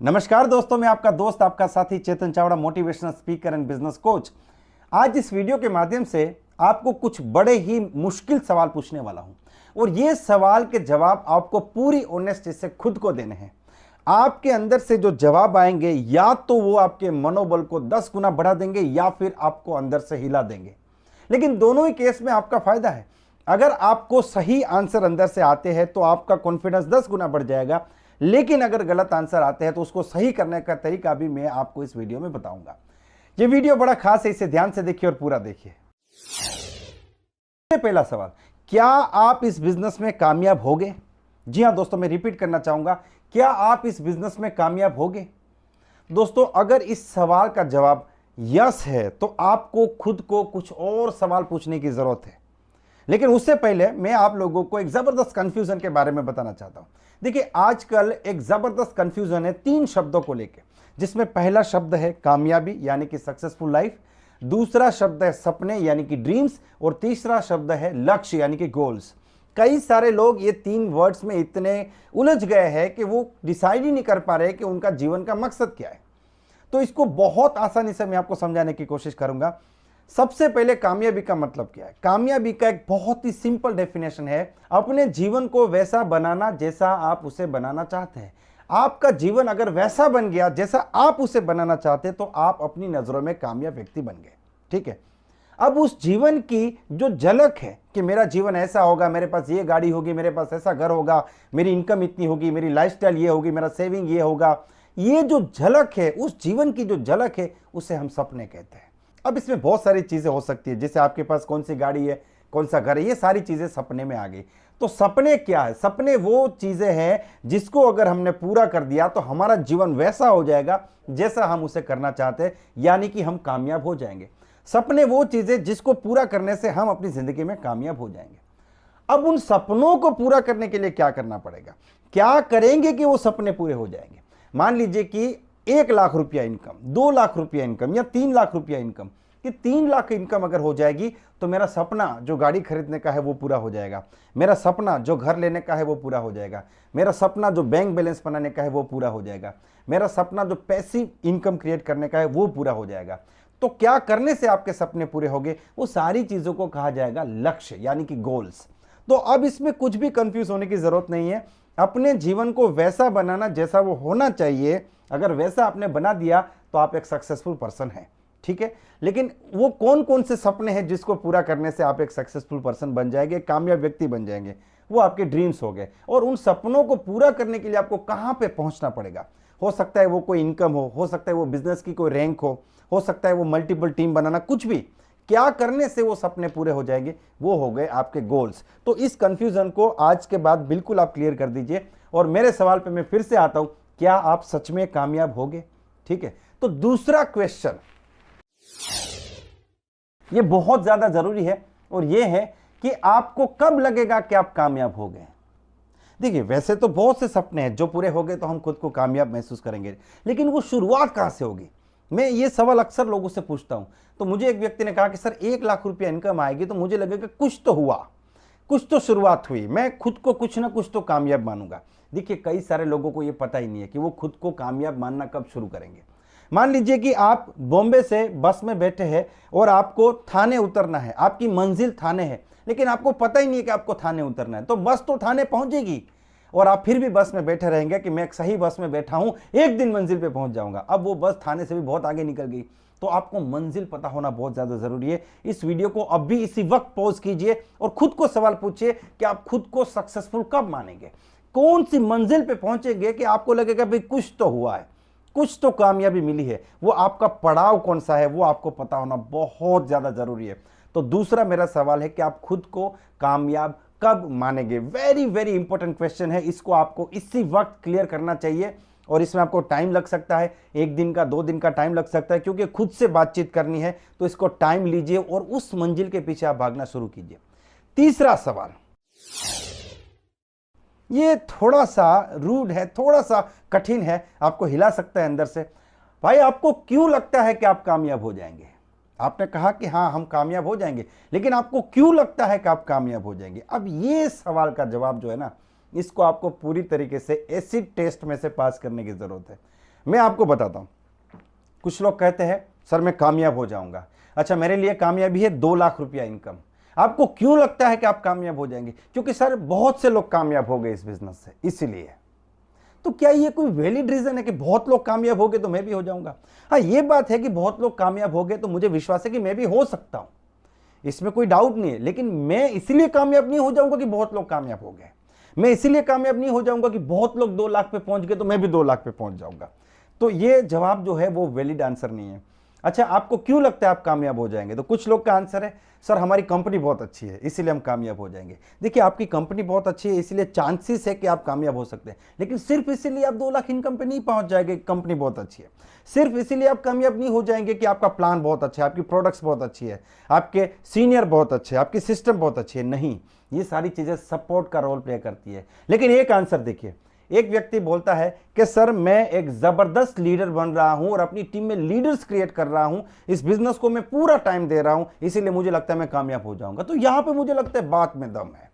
नमस्कार दोस्तों, मैं आपका दोस्त आपका साथी Chetan Chavda, motivational speaker and business coach. आज इस वीडियो के माध्यम से आपको कुछ बड़े ही मुश्किल सवाल पूछने वाला हूं और ये सवाल के जवाब आपको पूरी ऑनेस्टी से खुद को देने हैं। आपके अंदर से जो जवाब आएंगे या तो वो आपके मनोबल को 10 गुना बढ़ा देंगे या फिर आपको अंदर से हिला देंगे, लेकिन दोनों ही केस में आपका फायदा है। अगर आपको सही आंसर अंदर से आते हैं तो आपका कॉन्फिडेंस 10 गुना बढ़ जाएगा, लेकिन अगर गलत आंसर आते हैं तो उसको सही करने का तरीका भी मैं आपको इस वीडियो में बताऊंगा। ये वीडियो बड़ा खास है, इसे ध्यान से देखिए और पूरा देखिए। पहला सवाल, क्या आप इस बिजनेस में कामयाब होगे? जी हां दोस्तों, मैं रिपीट करना चाहूंगा, क्या आप इस बिजनेस में कामयाब होगे? दोस्तों, अगर इस सवाल का जवाब यस है तो आपको खुद को कुछ और सवाल पूछने की जरूरत है। लेकिन उससे पहले मैं आप लोगों को एक जबरदस्त कंफ्यूजन के बारे में बताना चाहता हूं। देखिए, आजकल एक जबरदस्त कंफ्यूजन है 3 शब्दों को लेकर, जिसमें पहला शब्द है कामयाबी यानी कि सक्सेसफुल लाइफ, दूसरा शब्द है सपने यानी कि ड्रीम्स, और तीसरा शब्द है लक्ष्य यानी कि गोल्स। कई सारे लोग ये 3 वर्ड्स में इतने उलझ गए हैं कि वो डिसाइड ही नहीं कर पा रहे कि उनका जीवन का मकसद क्या है। तो इसको बहुत आसानी से मैं आपको समझाने की कोशिश करूंगा। सबसे पहले, कामयाबी का मतलब क्या है? कामयाबी का एक बहुत ही सिंपल डेफिनेशन है, अपने जीवन को वैसा बनाना जैसा आप उसे बनाना चाहते हैं। आपका जीवन अगर वैसा बन गया जैसा आप उसे बनाना चाहते हैं तो आप अपनी नजरों में कामयाब व्यक्ति बन गए। ठीक है, अब उस जीवन की जो झलक है कि मेरा जीवन ऐसा होगा, मेरे पास ये गाड़ी होगी, मेरे पास ऐसा घर होगा, मेरी इनकम इतनी होगी, मेरी लाइफस्टाइल ये होगी, मेरा सेविंग ये होगा, ये जो झलक है, उस जीवन की जो झलक है, उसे हम सपने कहते हैं। अब इसमें बहुत सारी चीजें हो सकती है, जैसे आपके पास कौन सी गाड़ी है, कौन सा घर है, ये सारी चीजें सपने में आ गई। तो सपने क्या है? सपने वो चीजें हैं जिसको अगर हमने पूरा कर दिया तो हमारा जीवन वैसा हो जाएगा जैसा हम उसे करना चाहते हैं, यानी कि हम कामयाब हो जाएंगे। सपने वो चीजें जिसको पूरा करने से हम अपनी जिंदगी में कामयाब हो जाएंगे। अब उन सपनों को पूरा करने के लिए क्या करना पड़ेगा? क्या करेंगे कि वो सपने पूरे हो जाएंगे? मान लीजिए कि 1 लाख रुपया इनकम, 2 लाख रुपया इनकम या 3 लाख रुपया इनकम, कि 3 लाख इनकम अगर हो जाएगी तो मेरा सपना जो गाड़ी खरीदने का है वो पूरा हो जाएगा, मेरा सपना जो घर लेने का है वो पूरा हो जाएगा, मेरा सपना जो बैंक बैलेंस बनाने का है वो पूरा हो जाएगा, मेरा सपना जो पैसिव इनकम क्रिएट करने का है वो पूरा हो जाएगा। तो क्या करने से आपके सपने पूरे होंगे? वो सारी चीजों को कहा जाएगा लक्ष्य यानी कि गोल्स। तो अब इसमें कुछ भी कंफ्यूज होने की जरूरत नहीं है। अपने जीवन को वैसा बनाना जैसा वो होना चाहिए, अगर वैसा आपने बना दिया तो आप एक सक्सेसफुल पर्सन हैं। ठीक है, लेकिन वो कौन कौन से सपने हैं जिसको पूरा करने से आप एक सक्सेसफुल पर्सन बन जाएंगे, कामयाब व्यक्ति बन जाएंगे? वो आपके ड्रीम्स हो गए। और उन सपनों को पूरा करने के लिए आपको कहां पे पहुंचना पड़ेगा? हो सकता है वो कोई इनकम हो सकता है वो बिजनेस की कोई रैंक हो सकता है वो मल्टीपल टीम बनाना, कुछ भी। क्या करने से वो सपने पूरे हो जाएंगे? वो हो गए आपके गोल्स। तो इस कंफ्यूजन को आज के बाद बिल्कुल आप क्लियर कर दीजिए। और मेरे सवाल पे मैं फिर से आता हूं, क्या आप सच में कामयाब होगे? ठीक है, तो दूसरा क्वेश्चन, ये बहुत ज्यादा जरूरी है, और ये है कि आपको कब लगेगा कि आप कामयाब हो गए। देखिए, वैसे तो बहुत से सपने हैं जो पूरे हो गए तो हम खुद को कामयाब महसूस करेंगे, लेकिन वो शुरुआत कहां से होगी? मैं ये सवाल अक्सर लोगों से पूछता हूं। तो मुझे एक व्यक्ति ने कहा कि सर 1 लाख रुपया इनकम आएगी तो मुझे लगेगा कुछ तो हुआ, कुछ तो शुरुआत हुई, मैं खुद को कुछ ना कुछ तो कामयाब मानूंगा। देखिए, कई सारे लोगों को ये पता ही नहीं है कि वो खुद को कामयाब मानना कब शुरू करेंगे। मान लीजिए कि आप बॉम्बे से बस में बैठे हैं और आपको थाने उतरना है, आपकी मंजिल थाने है, लेकिन आपको पता ही नहीं है कि आपको थाने उतरना है। तो बस तो थाने पहुंचेगी और आप फिर भी बस में बैठे रहेंगे कि मैं एक सही बस में बैठा हूं, एक दिन मंजिल पे पहुंच जाऊंगा। अब वो बस थाने से भी बहुत आगे निकल गई। तो आपको मंजिल पता होना बहुत ज्यादा जरूरी है। इस वीडियो को अब भी इसी वक्त पॉज कीजिए और खुद को सवाल पूछिए कि आप खुद को सक्सेसफुल कब मानेंगे, कौन सी मंजिल पे पहुंचेंगे कि आपको लगेगा भाई कुछ तो हुआ है, कुछ तो कामयाबी मिली है। वो आपका पड़ाव कौन सा है वो आपको पता होना बहुत ज्यादा जरूरी है। तो दूसरा मेरा सवाल है कि आप खुद को कामयाब कब मानेंगे? वेरी वेरी इंपॉर्टेंट क्वेश्चन है, इसको आपको इसी वक्त क्लियर करना चाहिए। और इसमें आपको टाइम लग सकता है, 1 दिन का 2 दिन का टाइम लग सकता है, क्योंकि खुद से बातचीत करनी है। तो इसको टाइम लीजिए और उस मंजिल के पीछे आप भागना शुरू कीजिए। तीसरा सवाल, ये थोड़ा सा रूड है, थोड़ा सा कठिन है, आपको हिला सकता है अंदर से। भाई, आपको क्यों लगता है कि आप कामयाब हो जाएंगे? आपने कहा कि हाँ हम कामयाब हो जाएंगे, लेकिन आपको क्यों लगता है कि आप कामयाब हो जाएंगे? अब ये सवाल का जवाब जो है ना, इसको आपको पूरी तरीके से एसिड टेस्ट में से पास करने की जरूरत है। मैं आपको बताता हूं, कुछ लोग कहते हैं सर मैं कामयाब हो जाऊंगा। अच्छा, मेरे लिए कामयाबी है 2 लाख रुपया इनकम। आपको क्यों लगता है कि आप कामयाब हो जाएंगे? क्योंकि सर बहुत से लोग कामयाब हो गए इस बिजनेस से, इसलिए। तो क्या ये कोई वैलिड रीजन है कि बहुत लोग कामयाब हो गए तो मैं भी हो जाऊंगा? हाँ, ये बात है कि बहुत लोग कामयाब हो गए तो मुझे विश्वास है कि मैं भी हो सकता हूं, इसमें कोई डाउट नहीं है। लेकिन मैं इसलिए कामयाब नहीं हो जाऊंगा कि बहुत लोग कामयाब हो गए, मैं इसीलिए कामयाब नहीं हो जाऊंगा कि बहुत लोग 2 लाख पे पहुंच गए तो मैं भी 2 लाख पे पहुंच जाऊंगा। तो ये जवाब जो है वो वैलिड आंसर नहीं है। अच्छा, आपको क्यों लगता है आप कामयाब हो जाएंगे? तो कुछ लोग का आंसर है सर हमारी कंपनी बहुत अच्छी है इसीलिए हम कामयाब हो जाएंगे। देखिए, आपकी कंपनी बहुत अच्छी है इसलिए चांसेस है कि आप कामयाब हो सकते हैं, लेकिन सिर्फ इसीलिए आप 2 लाख इनकम पे नहीं पहुंच जाएंगे। कंपनी बहुत अच्छी है, सिर्फ इसीलिए आप कामयाब नहीं हो जाएंगे कि आपका प्लान बहुत अच्छा है, आपकी प्रोडक्ट्स बहुत अच्छी है, आपके सीनियर बहुत अच्छे हैं, आपकी सिस्टम बहुत अच्छी है। नहीं, ये सारी चीजें सपोर्ट का रोल प्ले करती है। लेकिन एक आंसर देखिए, एक व्यक्ति बोलता है कि सर मैं एक जबरदस्त लीडर बन रहा हूं और अपनी टीम में लीडर्स क्रिएट कर रहा हूं, इस बिजनेस को मैं पूरा टाइम दे रहा हूं, इसीलिए मुझे लगता है मैं कामयाब हो जाऊंगा। तो यहां पे मुझे लगता है बात में दम है।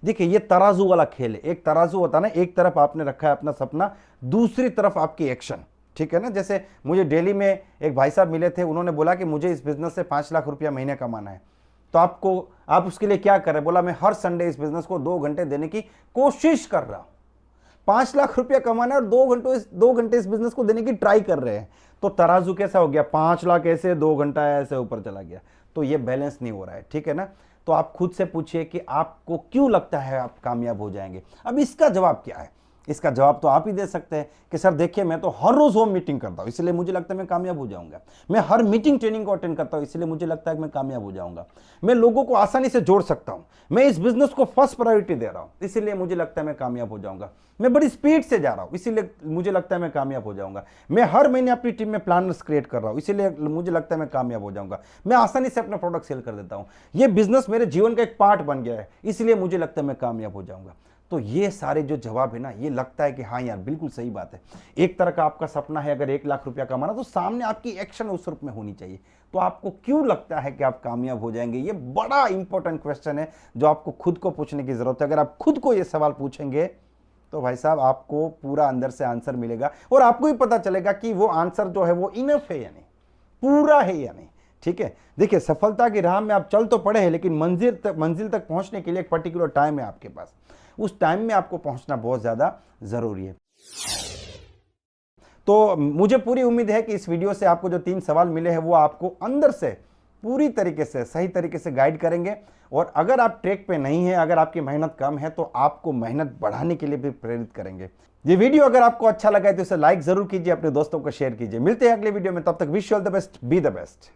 देखिए, ये तराजू वाला खेल है। एक तराजू होता है ना, एक तरफ आपने रखा है अपना सपना, दूसरी तरफ आपकी एक्शन, ठीक है ना। जैसे मुझे दिल्ली में एक भाई साहब मिले थे, उन्होंने बोला कि मुझे इस बिजनेस से 5 लाख रुपया महीने कमाना है, तो आप उसके लिए क्या कर रहे हैं? बोला मैं हर संडे इस बिजनेस को 2 घंटे देने की कोशिश कर रहा हूं। 5 लाख रुपया कमाना है और 2 घंटे इस बिजनेस को देने की ट्राई कर रहे हैं। तो तराजू कैसा हो गया? 5 लाख ऐसे, 2 घंटा ऐसे ऊपर चला गया। तो ये बैलेंस नहीं हो रहा है, ठीक है ना। तो आप खुद से पूछिए कि आपको क्यों लगता है आप कामयाब हो जाएंगे। अब इसका जवाब क्या है? इसका जवाब तो आप ही दे सकते हैं कि सर देखिए, मैं तो हर रोज होम मीटिंग करता हूं इसलिए मुझे लगता है मैं कामयाब हो जाऊंगा। मैं हर मीटिंग ट्रेनिंग को अटेंड करता हूं इसलिए मुझे लगता है कि मैं कामयाब हो जाऊंगा। मैं लोगों को आसानी से जोड़ सकता हूं, मैं इस बिजनेस को फर्स्ट प्रायोरिटी दे रहा हूं इसलिए मुझे लगता है मैं कामयाब हो जाऊंगा। मैं बड़ी स्पीड से जा रहा हूं इसीलिए मुझे लगता है मैं कामयाब हो जाऊंगा। मैं हर महीने अपनी टीम में प्लानर्स क्रिएट कर रहा हूं इसीलिए मुझे लगता है मैं कामयाब हो जाऊंगा। मैं आसानी से अपना प्रोडक्ट सेल कर देता हूं, यह बिजनेस मेरे जीवन का एक पार्ट बन गया है इसलिए मुझे लगता है मैं कामयाब हो जाऊंगा। तो ये सारे जो जवाब है ना, ये लगता है कि हाँ यार बिल्कुल सही बात है। एक तरह का आपका सपना है अगर 1 लाख रुपया कमाना, तो सामने आपकी एक्शन उस रूप में होनी चाहिए। तो आपको क्यों लगता है कि आप कामयाब हो जाएंगे? ये बड़ा इंपॉर्टेंट क्वेश्चन है जो आपको खुद को पूछने की जरूरत है। अगर आप खुद को ये सवाल पूछेंगे तो भाई साहब आपको पूरा अंदर से आंसर मिलेगा और आपको ही पता चलेगा कि वो आंसर जो है वो इनफ है या नहीं, पूरा है या नहीं, ठीक है। देखिए, सफलता की राह में आप चल तो पड़े हैं लेकिन मंजिल तक पहुंचने के लिए एक पर्टिकुलर टाइम है आपके पास, उस टाइम में आपको पहुंचना बहुत ज्यादा जरूरी है। तो मुझे पूरी उम्मीद है कि इस वीडियो से आपको जो 3 सवाल मिले हैं वो आपको अंदर से पूरी तरीके से सही तरीके से गाइड करेंगे। और अगर आप ट्रैक पे नहीं है, अगर आपकी मेहनत कम है, तो आपको मेहनत बढ़ाने के लिए भी प्रेरित करेंगे। ये वीडियो अगर आपको अच्छा लगा है तो इसे लाइक जरूर कीजिए, अपने दोस्तों को शेयर कीजिए। मिलते हैं अगले वीडियो में, तब तक wish you all the best, be the best.